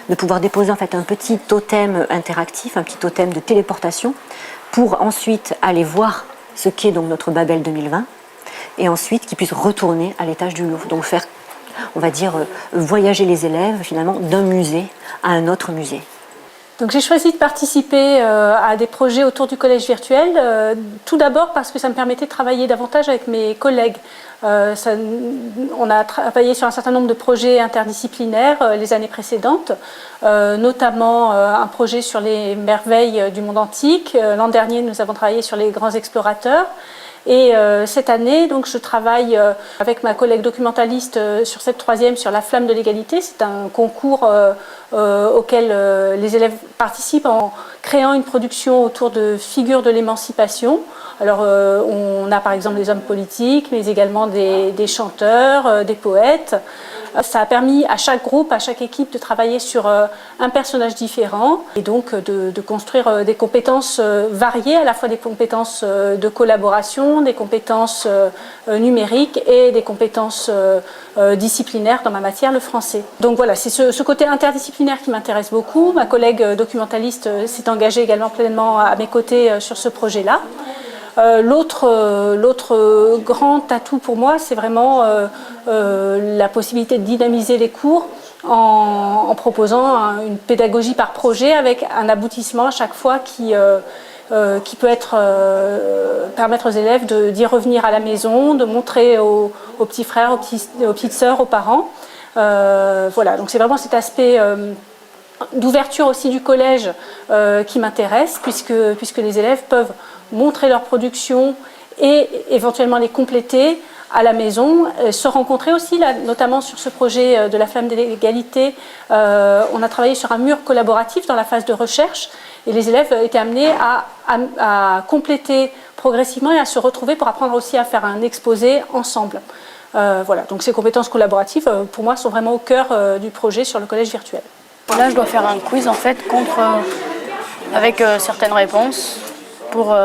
de pouvoir déposer en fait un petit totem interactif, un petit totem de téléportation, pour ensuite aller voir ce qu'est donc notre Babel 2020, et ensuite qu'ils puissent retourner à l'étage du Louvre, donc faire, on va dire, voyager les élèves finalement d'un musée à un autre musée. Donc j'ai choisi de participer à des projets autour du collège virtuel, tout d'abord parce que ça me permettait de travailler davantage avec mes collègues. On a travaillé sur un certain nombre de projets interdisciplinaires les années précédentes, notamment un projet sur les merveilles du monde antique. L'an dernier, nous avons travaillé sur les grands explorateurs. Et cette année, donc, je travaille avec ma collègue documentaliste sur cette troisième sur la flamme de l'égalité. C'est un concours auquel les élèves participent en créant une production autour de figures de l'émancipation. Alors, on a par exemple des hommes politiques, mais également des chanteurs, des poètes. Ça a permis à chaque groupe, à chaque équipe de travailler sur un personnage différent et donc de construire des compétences variées, à la fois des compétences de collaboration, des compétences numériques et des compétences disciplinaires dans ma matière, le français. Donc voilà, c'est ce côté interdisciplinaire qui m'intéresse beaucoup. Ma collègue documentaliste s'est engagée également pleinement à mes côtés sur ce projet-là. L'autre grand atout pour moi, c'est vraiment la possibilité de dynamiser les cours en proposant une pédagogie par projet avec un aboutissement à chaque fois qui peut permettre aux élèves d'y revenir à la maison, de montrer aux petits frères, aux petites sœurs, aux parents. Voilà, donc c'est vraiment cet aspect d'ouverture aussi du collège qui m'intéresse, puisque les élèves peuvent montrer leur production et éventuellement les compléter à la maison, se rencontrer aussi, là, notamment sur ce projet de la flamme de l'égalité. On a travaillé sur un mur collaboratif dans la phase de recherche et les élèves étaient amenés à compléter progressivement et à se retrouver pour apprendre aussi à faire un exposé ensemble. Voilà, donc ces compétences collaboratives, pour moi, sont vraiment au cœur du projet sur le collège virtuel. Là, je dois faire un quiz en fait avec certaines réponses pour.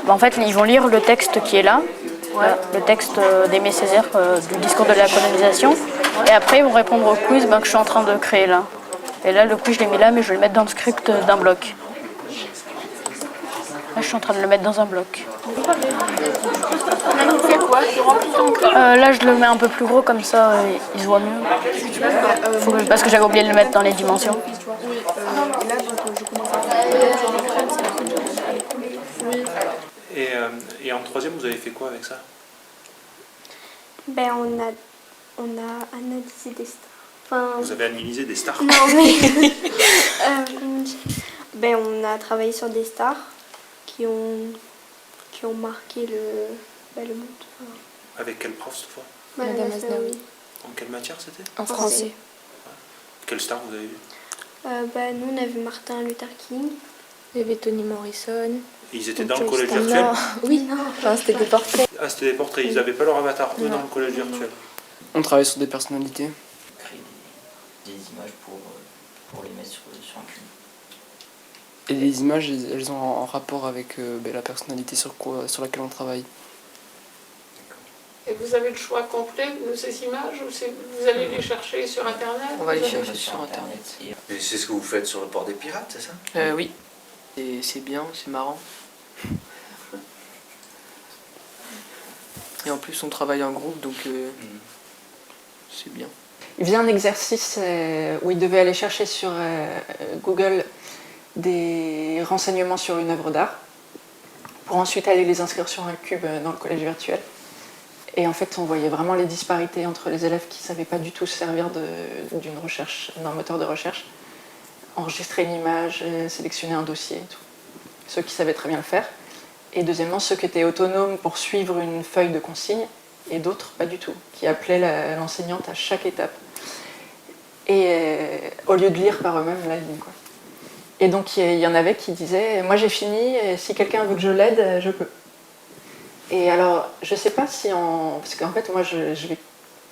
En fait, ils vont lire le texte qui est là, le texte d'Aimé Césaire du discours de la colonisation, et après ils vont répondre au quiz que je suis en train de créer là. Et là, le quiz je l'ai mis là, mais je vais le mettre dans le script d'un bloc. Là, je suis en train de le mettre dans un bloc. Là, je le mets un peu plus gros, comme ça, il se voit mieux. Parce que j'avais oublié de le mettre dans les dimensions. Et en troisième, vous avez fait quoi avec ça? Ben, on a analysé des stars. Enfin, vous avez analysé des stars? Non, mais ben, on a travaillé sur des stars qui ont marqué le monde. Avec quel prof cette fois? Madame Asnaoui. En quelle matière c'était? En français. Quelle star vous avez vu? Ben, nous, on a vu Martin Luther King. Il y avait Toni Morrison. Et ils étaient dans le collège virtuel? Oui, enfin, c'était des portraits. Ah, c'était des portraits, ils n'avaient pas leur avatar, eux, dans le collège virtuel. On travaille sur des personnalités. Créer des images pour les mettre sur un cube. Et les images, elles ont en rapport avec la personnalité sur laquelle on travaille. Et vous avez le choix complet de ces images ou vous allez les chercher sur Internet? On va les chercher sur Internet. Et c'est ce que vous faites sur le port des pirates, c'est ça? Oui. C'est bien, c'est marrant. Et en plus, on travaille en groupe, donc c'est bien. Il faisait un exercice où il devait aller chercher sur Google des renseignements sur une œuvre d'art pour ensuite aller les inscrire sur un cube dans le collège virtuel. Et en fait, on voyait vraiment les disparités entre les élèves qui ne savaient pas du tout se servir d'une recherche, d'un moteur de recherche, enregistrer une image, sélectionner un dossier et tout. Ceux qui savaient très bien le faire. Et deuxièmement, ceux qui étaient autonomes pour suivre une feuille de consigne, et d'autres pas du tout, qui appelaient l'enseignante à chaque étape. Et au lieu de lire par eux-mêmes la ligne, quoi. Et donc il y en avait qui disaient « Moi j'ai fini, et si quelqu'un veut que je l'aide, je peux ». Et alors, je sais pas si parce qu'en fait, moi je vais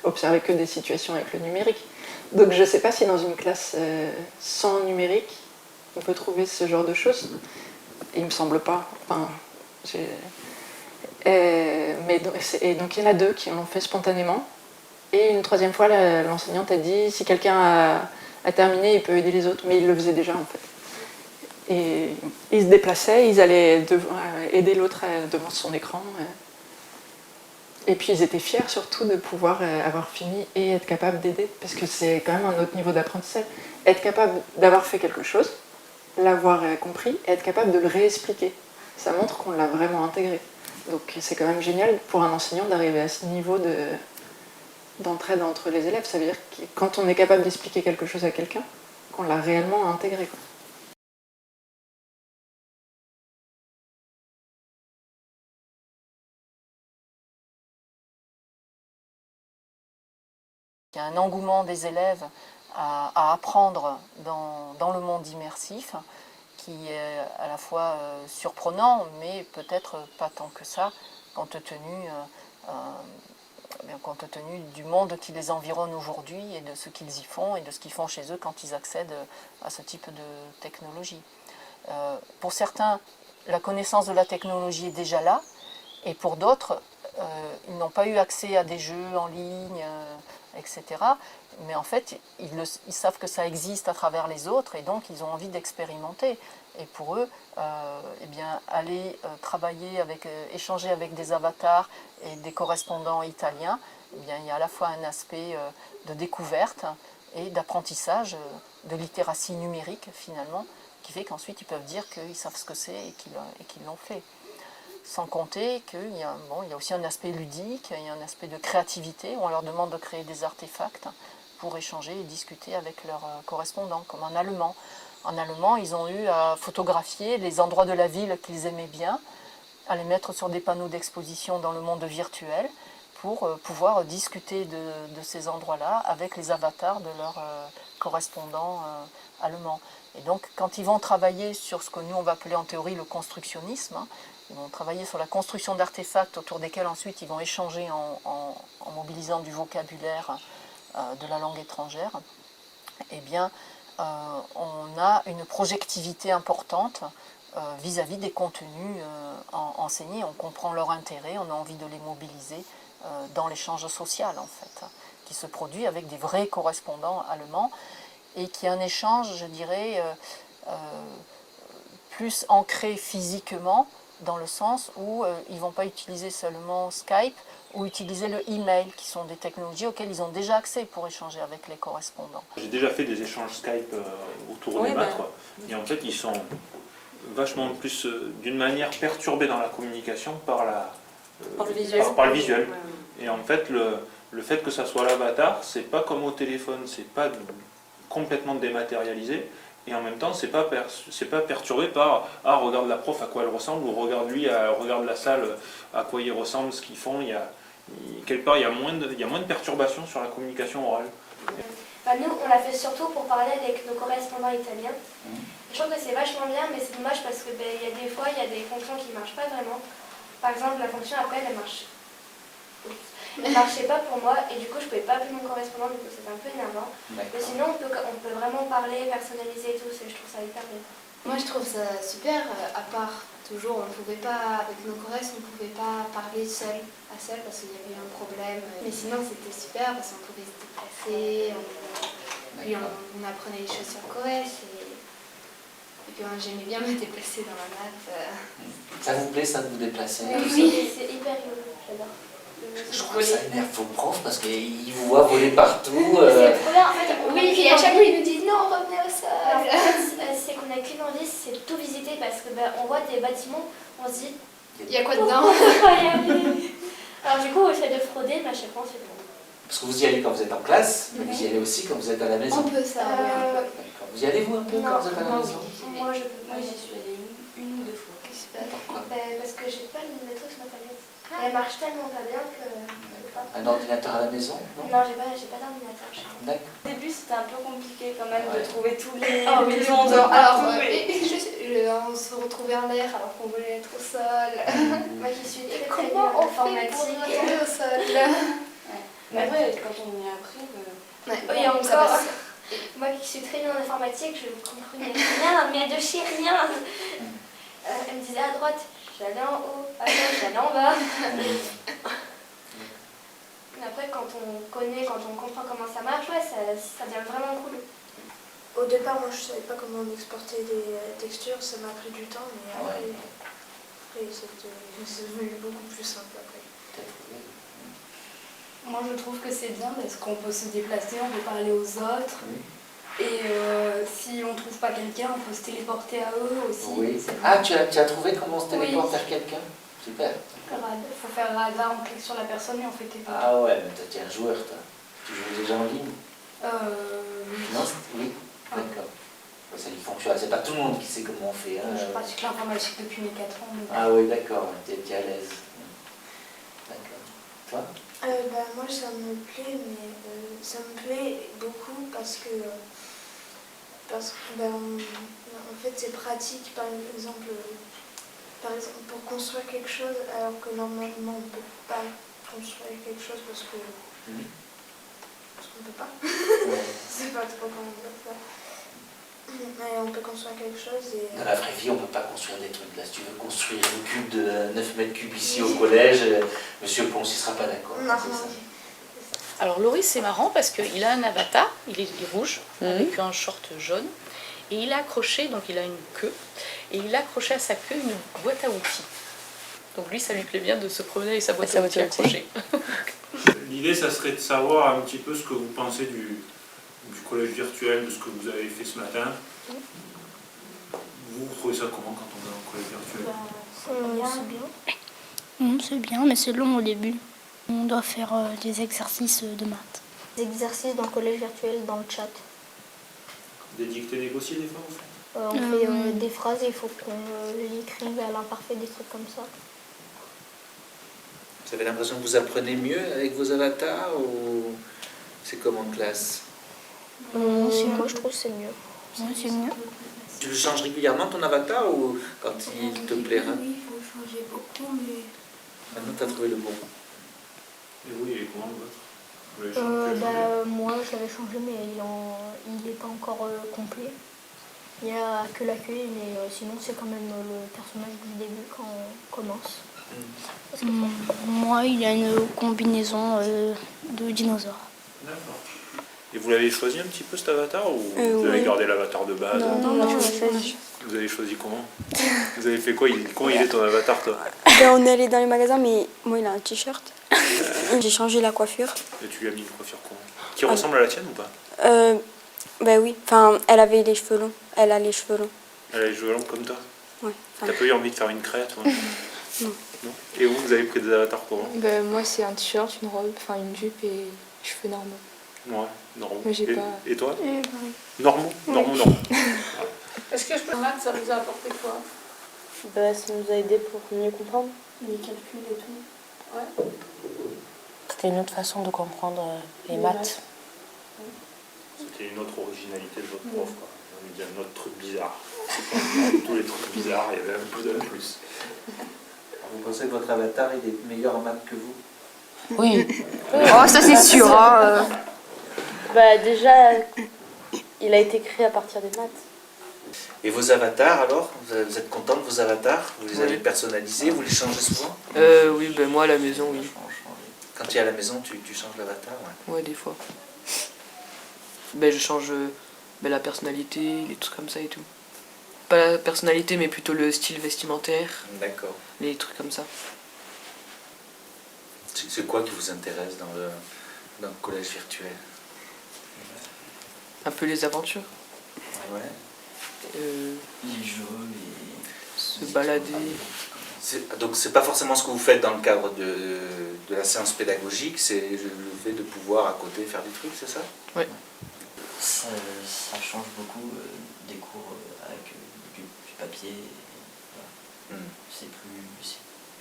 observer que des situations avec le numérique. Donc je sais pas si dans une classe sans numérique, on peut trouver ce genre de choses. Il me semble pas. Enfin, donc il y en a deux qui l'ont fait spontanément. Et une troisième fois, l'enseignante a dit si quelqu'un a terminé, il peut aider les autres, mais il le faisait déjà en fait. Et ils se déplaçaient, ils allaient aider l'autre devant son écran. Et puis ils étaient fiers surtout de pouvoir avoir fini et être capable d'aider, parce que c'est quand même un autre niveau d'apprentissage. Être capable d'avoir fait quelque chose, l'avoir compris, et être capable de le réexpliquer. Ça montre qu'on l'a vraiment intégré. Donc c'est quand même génial pour un enseignant d'arriver à ce niveau d'entraide entre les élèves. Ça veut dire que quand on est capable d'expliquer quelque chose à quelqu'un, qu'on l'a réellement intégré, quoi. Il y a un engouement des élèves à apprendre dans le monde immersif qui est à la fois surprenant, mais peut-être pas tant que ça, compte tenu du monde qui les environne aujourd'hui et de ce qu'ils y font et de ce qu'ils font chez eux quand ils accèdent à ce type de technologie. Pour certains, la connaissance de la technologie est déjà là, et pour d'autres, ils n'ont pas eu accès à des jeux en ligne, etc. Mais en fait, ils savent que ça existe à travers les autres, et donc ils ont envie d'expérimenter. Et pour eux, eh bien, aller travailler échanger avec des avatars et des correspondants italiens, eh bien, il y a à la fois un aspect de découverte et d'apprentissage, de littératie numérique finalement, qui fait qu'ensuite ils peuvent dire qu'ils savent ce que c'est et qu'ils l'ont fait. Sans compter qu'il y a aussi un aspect ludique, il y a un aspect de créativité, où on leur demande de créer des artefacts pour échanger et discuter avec leurs correspondants, comme en allemand. En allemand, ils ont eu à photographier les endroits de la ville qu'ils aimaient bien, à les mettre sur des panneaux d'exposition dans le monde virtuel, pour pouvoir discuter de ces endroits-là avec les avatars de leurs correspondants allemands. Et donc, quand ils vont travailler sur ce que nous, on va appeler en théorie le constructionnisme, ils vont travailler sur la construction d'artefacts autour desquels ensuite ils vont échanger en mobilisant du vocabulaire de la langue étrangère, eh bien, on a une projectivité importante vis-à-vis des contenus enseignés. On comprend leur intérêt, on a envie de les mobiliser dans l'échange social, en fait, qui se produit avec des vrais correspondants allemands, et qui est un échange, je dirais, plus ancré physiquement, dans le sens où ils ne vont pas utiliser seulement Skype ou utiliser le e-mail, qui sont des technologies auxquelles ils ont déjà accès pour échanger avec les correspondants. J'ai déjà fait des échanges Skype autour des maths, et en fait ils sont vachement plus, d'une manière perturbés dans la communication par le visuel. Et en fait le fait que ça soit l'avatar, c'est pas comme au téléphone, c'est pas complètement dématérialisé. Et en même temps, c'est pas perturbé par « Ah, regarde la prof à quoi elle ressemble » ou « Regarde lui, regarde la salle à quoi il ressemble, ce qu'ils font ». Quelque part, il y a moins de perturbations sur la communication orale. Nous, on l'a fait surtout pour parler avec nos correspondants italiens. Je trouve que c'est vachement bien, mais c'est dommage parce que y a des fois, il y a des fonctions qui ne marchent pas vraiment. Par exemple, la fonction appel, elle ne marchait pas pour moi, et du coup je ne pouvais pas appeler mon correspondant, du coup c'était un peu énervant. Mais sinon on peut vraiment parler, personnaliser et tout, je trouve ça hyper bien. Moi je trouve ça super, à part toujours on ne pouvait pas, avec nos corresponds, on ne pouvait pas parler seul à seul parce qu'il y avait eu un problème. Mais sinon c'était super parce qu'on pouvait se déplacer, puis on apprenait les choses sur Corès, et puis j'aimais bien me déplacer dans la maths. Ça vous plaît ça de vous déplacer? Oui, c'est hyper rigolo, j'adore. Je crois que ça énerve vos profs parce qu'ils vous voient voler partout. C'est trop bien en fait. Oui, puis à chaque fois ils nous disent non, revenez au sol. Alors, en fait, c'est qu'on a qu'une envie, c'est de tout visiter parce que on voit des bâtiments, on se dit il y a quoi dedans? Alors du coup on essaie de frauder, mais à chaque fois on se fait bon. Parce que vous y allez quand vous êtes en classe, mais vous y allez aussi quand vous êtes à la maison. On peut ça, oui. Vous y allez vous un peu quand vous êtes à la maison? Moi j'y suis allée une ou deux fois. Pourquoi? Parce que j'ai pas le métro sur ma tablette. Elle marche tellement pas bien que... Un ordinateur à la maison? Non, j'ai pas d'ordinateur chez moi. Au début c'était un peu compliqué quand même de trouver tous les maisons dehors. Alors on se retrouvait en l'air alors qu'on voulait être au sol. Moi qui suis très nulle en informatique. Pour retomber au sol? Mais après, quand on y a appris... Oui, encore. Moi qui suis très nulle en informatique, je ne comprenais rien, mais de chez rien. Elle me disait à droite, j'allais en haut, à gauche, j'allais en bas. après, quand on connaît, quand on comprend comment ça marche, ouais, ça devient vraiment cool. Au départ, moi je savais pas comment on exportait des textures, ça m'a pris du temps, mais après, c'est devenu beaucoup plus simple après. Moi je trouve que c'est bien parce qu'on peut se déplacer, on peut parler aux autres. Et si on ne trouve pas quelqu'un, on peut se téléporter à eux aussi. Oui. Ah, tu as trouvé comment on se téléporte vers quelqu'un? Super. Il faut faire radar, on clique sur la personne et on fait téléporter. Ah ouais, mais toi tu es un joueur, toi. Tu joues déjà en ligne? Non, oui. D'accord. Ça y fonctionne. C'est pas tout le monde qui sait comment on fait. Hein. Je pratique l'informatique depuis mes 4 ans. Ah oui, d'accord, tu es à l'aise. D'accord. Toi? Moi ça me plaît, mais ça me plaît beaucoup parce que en fait c'est pratique, par exemple pour construire quelque chose, alors que normalement on ne peut pas construire quelque chose parce qu'on ne peut pas. Je sais pas trop comment dire ça. Et on peut construire quelque chose et... Dans la vraie vie, on ne peut pas construire des trucs. Là, si tu veux construire un cube de 9 mètres cubes ici au collège, Monsieur Ponce ne sera pas d'accord. Non. Alors Loris, c'est marrant parce qu'il a un avatar, il est rouge, avec un short jaune, et il a accroché, donc il a une queue, et il a accroché à sa queue une boîte à outils. Donc lui, ça lui plaît bien de se promener avec sa boîte à outils accrochée. L'idée, ça serait de savoir un petit peu ce que vous pensez du collège virtuel, de ce que vous avez fait ce matin. Vous trouvez ça comment quand on va dans le collège virtuel? C'est bien. C'est bien, mais c'est long au début. On doit faire des exercices de maths. Des exercices dans le collège virtuel, dans le chat. Des dictées négociées des fois, On fait des phrases et il faut qu'on l'écrive à l'imparfait, des trucs comme ça. Vous avez l'impression que vous apprenez mieux avec vos avatars ou c'est comme en classe? Moi je trouve que c'est mieux. C'est mieux. Tu le changes régulièrement ton avatar ou quand il te plaira? Oui, il faut changer beaucoup, mais... Maintenant tu as trouvé le bon. Et oui, il est comment le vôtre? Moi j'avais changé mais il n'est pas encore complet. Il n'y a que l'accueil mais sinon c'est quand même le personnage du début quand on commence. Moi, il y a une combinaison de dinosaures. D'accord. Et vous l'avez choisi un petit peu cet avatar ou vous avez gardé l'avatar de base? Non, je l'ai choisi. Vous avez choisi comment? Vous avez fait quoi? Comment il est ton avatar, toi? On est allé dans les magasins, mais moi il a un t-shirt. J'ai changé la coiffure. Et tu lui as mis une coiffure comment? Qui ressemble à la tienne ou pas? Bah oui, enfin elle avait les cheveux longs. Elle a les cheveux longs. Elle a les cheveux longs comme toi? Ouais. T'as pas eu envie de faire une crête ou non. Et vous avez pris des avatars comment? Moi c'est un t-shirt, une robe, enfin une jupe et cheveux normaux. Ouais, normaux. Moi, j'ai pas... Et toi? Pareil. Normaux? Oui. Normaux. Est-ce que je peux maths, ça vous a apporté quoi? Ça nous a aidé pour mieux comprendre les calculs et tout. Ouais. C'était une autre façon de comprendre les maths. C'était une autre originalité de votre prof, quoi. On dit un autre truc bizarre. Tous les trucs bizarres, il y avait un peu de plus. Vous pensez que votre avatar il est meilleur en maths que vous? Oui. Oh, ça c'est sûr. Hein. Déjà, il a été créé à partir des maths. Et vos avatars alors? Vous êtes content de vos avatars? Vous les avez personnalisés? Vous les changez souvent? Oui, moi à la maison, oui. Quand tu es à la maison, tu changes l'avatar? Ouais, des fois. Je change la personnalité, les trucs comme ça et tout. Pas la personnalité, mais plutôt le style vestimentaire. D'accord. Les trucs comme ça. C'est quoi qui vous intéresse dans le collège virtuel? Un peu les aventures. Ouais. Les jeux, se balader. Donc c'est pas forcément ce que vous faites dans le cadre de la séance pédagogique, c'est le fait de pouvoir à côté faire des trucs, c'est ça? Oui. Ça change beaucoup des cours avec du papier. Voilà. C'est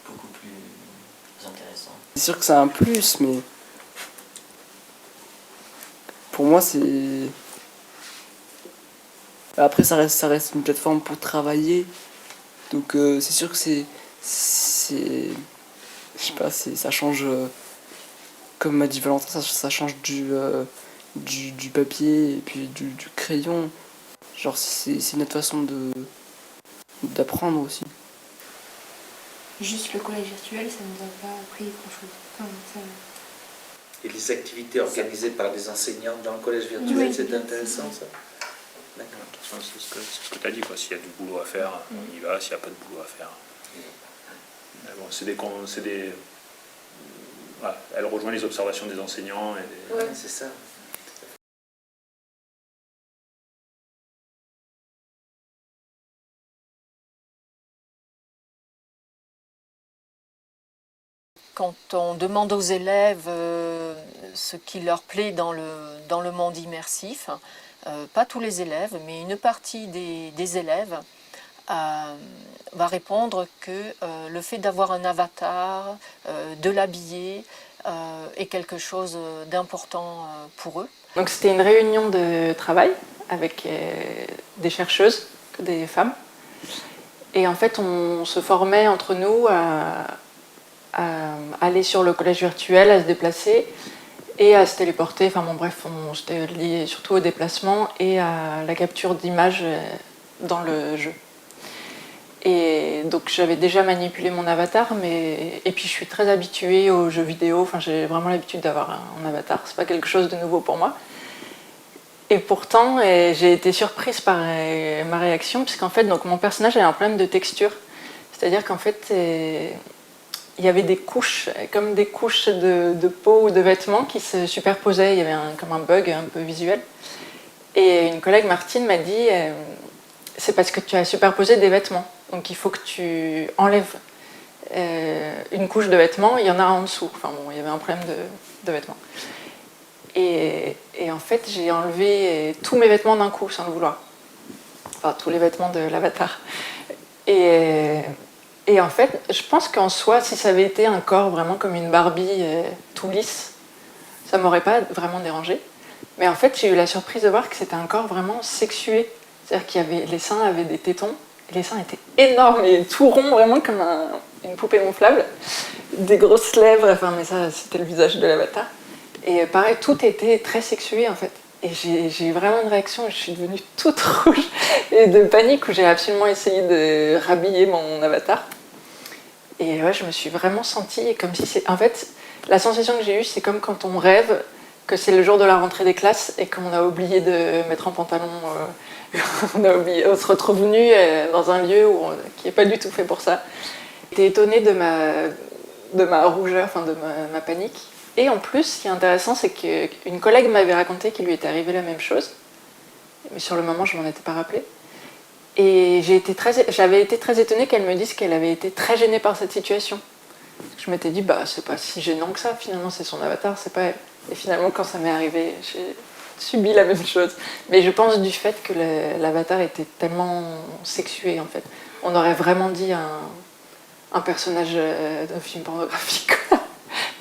beaucoup plus intéressant. C'est sûr que c'est un plus, mais pour moi c'est... Après ça reste une plateforme pour travailler, donc c'est sûr que c'est je sais pas, ça change, comme m'a dit Valentin, ça change du papier et puis du crayon. Genre c'est une autre façon d'apprendre aussi. Juste le collège virtuel, ça nous a pas appris grand chose. Et les activités organisées par des enseignants dans le collège virtuel, c'est intéressant ça. C'est ce que tu as dit, s'il y a du boulot à faire, on y va, s'il n'y a pas de boulot à faire. Mais bon, voilà, elle rejoint les observations des enseignants. C'est ça. Quand on demande aux élèves ce qui leur plaît dans le monde immersif, pas tous les élèves, mais une partie des élèves va répondre que le fait d'avoir un avatar, de l'habiller, est quelque chose d'important pour eux. Donc c'était une réunion de travail avec des chercheuses, des femmes. Et en fait, on se formait entre nous à aller sur le collège virtuel, à se déplacer et à se téléporter. Enfin bon, bref, on s'était lié surtout au déplacement et à la capture d'images dans le jeu. Et donc j'avais déjà manipulé mon avatar, et puis je suis très habituée aux jeux vidéo. Enfin, j'ai vraiment l'habitude d'avoir un avatar. C'est pas quelque chose de nouveau pour moi. Et pourtant, j'ai été surprise par ma réaction, puisqu'en fait, donc, mon personnage avait un problème de texture. C'est-à-dire qu'en fait, il y avait des couches, comme des couches de peau ou de vêtements qui se superposaient. Il y avait comme un bug un peu visuel. Et une collègue, Martine, m'a dit c'est parce que tu as superposé des vêtements. Donc il faut que tu enlèves une couche de vêtements, il y en a en dessous. Enfin bon, il y avait un problème de vêtements. Et en fait, j'ai enlevé tous mes vêtements d'un coup, sans le vouloir. Enfin, tous les vêtements de l'avatar. Et en fait, je pense qu'en soi, si ça avait été un corps vraiment comme une Barbie tout lisse, ça m'aurait pas vraiment dérangé. Mais en fait, j'ai eu la surprise de voir que c'était un corps vraiment sexué. C'est-à-dire que les seins avaient des tétons, et les seins étaient énormes et tout ronds, vraiment comme une poupée gonflable. Des grosses lèvres, enfin, mais ça, c'était le visage de l'avatar. Et pareil, tout était très sexué, en fait. Et j'ai eu vraiment une réaction, je suis devenue toute rouge et de panique, où j'ai absolument essayé de rhabiller mon avatar. Et ouais, je me suis vraiment sentie comme si c'est... En fait, la sensation que j'ai eue, c'est comme quand on rêve que c'est le jour de la rentrée des classes et qu'on a oublié de mettre un pantalon, on se retrouve nu dans un lieu qui n'est pas du tout fait pour ça. J'étais étonnée de ma rougeur, enfin de ma panique. Et en plus, ce qui est intéressant, c'est qu'une collègue m'avait raconté qu'il lui était arrivé la même chose. Mais sur le moment, je ne m'en étais pas rappelée. Et j'avais été très étonnée qu'elle me dise qu'elle avait été très gênée par cette situation. Je m'étais dit, c'est pas si gênant que ça, finalement, c'est son avatar, c'est pas elle. Et finalement, quand ça m'est arrivé, j'ai subi la même chose. Mais je pense du fait que l'avatar était tellement sexué, en fait. On aurait vraiment dit un personnage d'un film pornographique.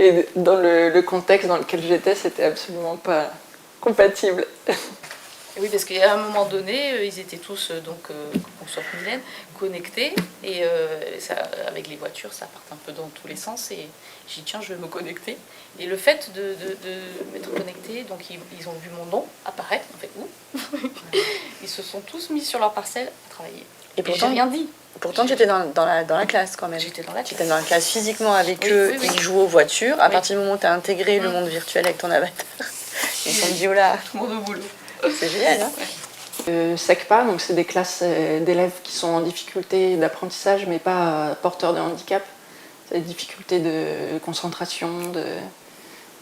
Et dans le contexte dans lequel j'étais, c'était absolument pas compatible. Oui, parce qu'à un moment donné, ils étaient tous, sauf Mylène, connectés. Et avec les voitures, ça part un peu dans tous les sens. Et j'ai dit, tiens, je vais me connecter. Et le fait de m'être connecté, donc ils ont vu mon nom apparaître, en fait, où ils se sont tous mis sur leur parcelle à travailler. Et pourtant, j'ai rien dit. Pourtant, tu étais dans la classe quand même. J'étais dans la classe. Tu étais dans la classe physiquement avec eux, ils jouent aux voitures. À partir du moment où tu as intégré le monde virtuel avec ton avatar, ils se sont dit, oh là, tout le monde au boulot. C'est génial, hein. SECPA, donc c'est des classes d'élèves qui sont en difficulté d'apprentissage, mais pas porteurs de handicap. C'est des difficultés de concentration,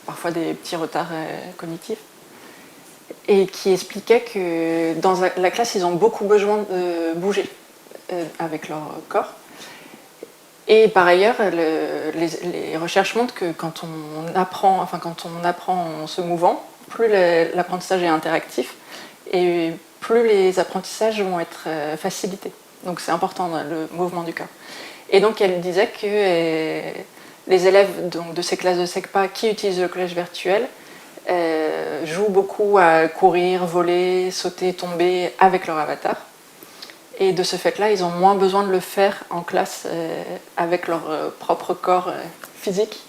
parfois des petits retards cognitifs. Et qui expliquait que dans la classe, ils ont beaucoup besoin de bouger avec leur corps. Et par ailleurs, les recherches montrent que quand on apprend en se mouvant, plus l'apprentissage est interactif et plus les apprentissages vont être facilités. Donc c'est important le mouvement du corps. Et donc elle disait que les élèves de ces classes de SECPA qui utilisent le collège virtuel jouent beaucoup à courir, voler, sauter, tomber avec leur avatar. Et de ce fait-là, ils ont moins besoin de le faire en classe avec leur propre corps physique.